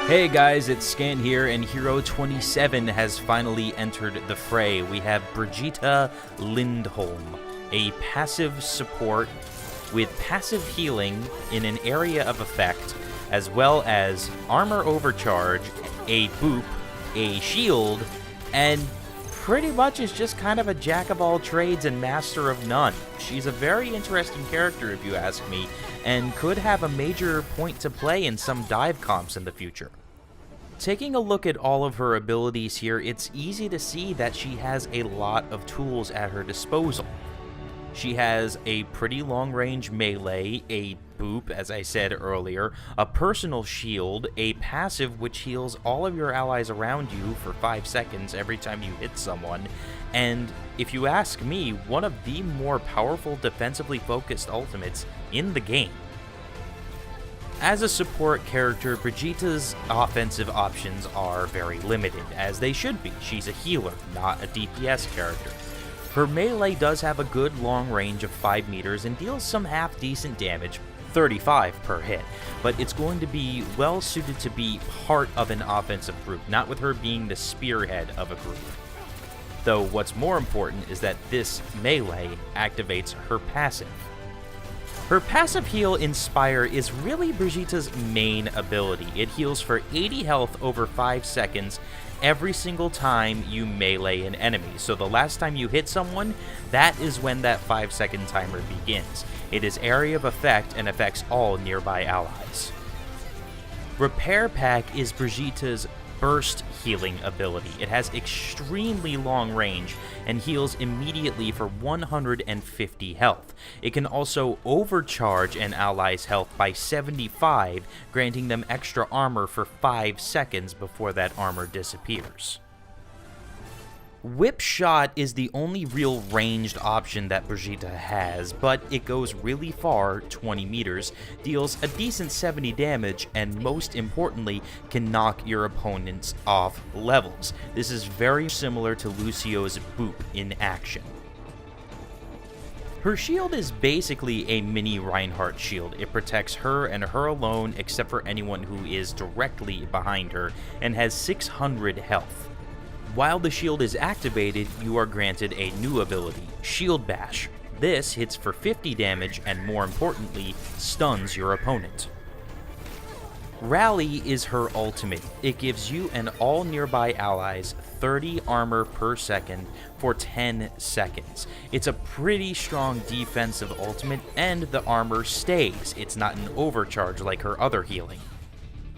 Hey guys, it's Scan here, and Hero 27 has finally entered the fray. We have Brigitte Lindholm, a passive support with passive healing in an area of effect, as well as armor overcharge, a boop, a shield, and pretty much is just kind of a jack of all trades and master of none. She's a very interesting character if you ask me, and could have a major point to play in some dive comps in the future. Taking a look at all of her abilities here, it's easy to see that she has a lot of tools at her disposal. She has a pretty long-range melee, a boop, as I said earlier, a personal shield, a passive which heals all of your allies around you for 5 seconds every time you hit someone, and if you ask me, one of the more powerful defensively focused ultimates in the game. As a support character, Brigitte's offensive options are very limited, as they should be. She's a healer, not a DPS character. Her melee does have a good long range of 5 meters and deals some half-decent damage, 35 per hit, but it's going to be well suited to be part of an offensive group, not with her being the spearhead of a group. Though what's more important is that this melee activates her passive. Her passive heal in Spire is really Brigitte's main ability. It heals for 80 health over 5 seconds every single time you melee an enemy. So the last time you hit someone, that is when that 5-second timer begins. It is area of effect and affects all nearby allies. Repair Pack is Brigitte's burst healing ability. It has extremely long range and heals immediately for 150 health. It can also overcharge an ally's health by 75, granting them extra armor for 5 seconds before that armor disappears. Whipshot is the only real ranged option that Brigitte has, but it goes really far, 20 meters, deals a decent 70 damage, and most importantly, can knock your opponents off levels. This is very similar to Lucio's boop in action. Her shield is basically a mini Reinhardt shield. It protects her and her alone, except for anyone who is directly behind her, and has 600 health. While the shield is activated, you are granted a new ability, Shield Bash. This hits for 50 damage and, more importantly, stuns your opponent. Rally is her ultimate. It gives you and all nearby allies 30 armor per second for 10 seconds. It's a pretty strong defensive ultimate, and the armor stays. It's not an overcharge like her other healing.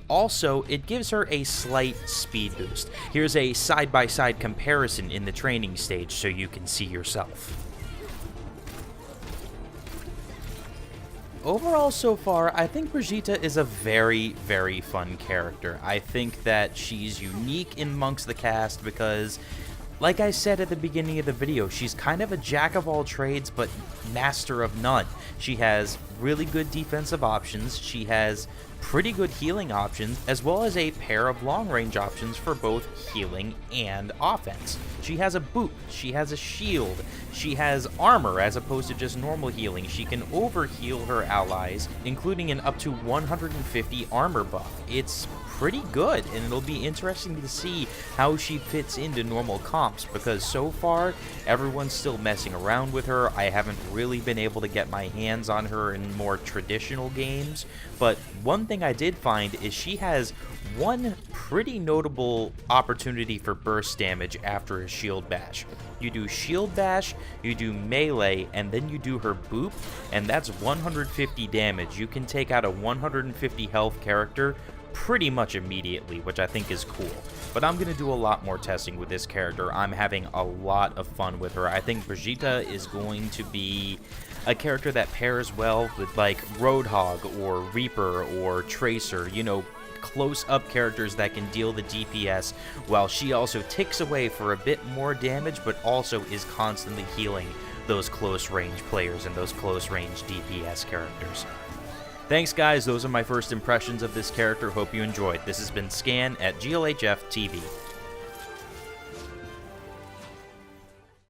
Also, it gives her a slight speed boost. Here's a side-by-side comparison in the training stage so you can see yourself. Overall, so far, I think Brigitte is a very, very fun character. I think that she's unique amongst the cast because, like I said at the beginning of the video, she's kind of a jack of all trades but master of none. She has really good defensive options, she has pretty good healing options, as well as a pair of long-range options for both healing and offense. She has a boop, she has a shield, she has armor as opposed to just normal healing. She can overheal her allies, including an up to 150 armor buff. It's pretty good, and it'll be interesting to see how she fits into normal comps, because so far everyone's still messing around with her. I haven't really been able to get my hands on her in more traditional games, but one thing I did find is she has one pretty notable opportunity for burst damage after a shield bash. You do shield bash, you do melee, and then you do her boop, and that's 150 damage. You can take out a 150 health character pretty much immediately, which I think is cool. But I'm going to do a lot more testing with this character. I'm having a lot of fun with her. I think Brigitte is going to be a character that pairs well with like Roadhog or Reaper or Tracer, you know, close-up characters that can deal the DPS, while she also ticks away for a bit more damage, but also is constantly healing those close-range players and those close-range DPS characters. Thanks guys, those are my first impressions of this character. Hope you enjoyed. This has been Scan at GLHF TV.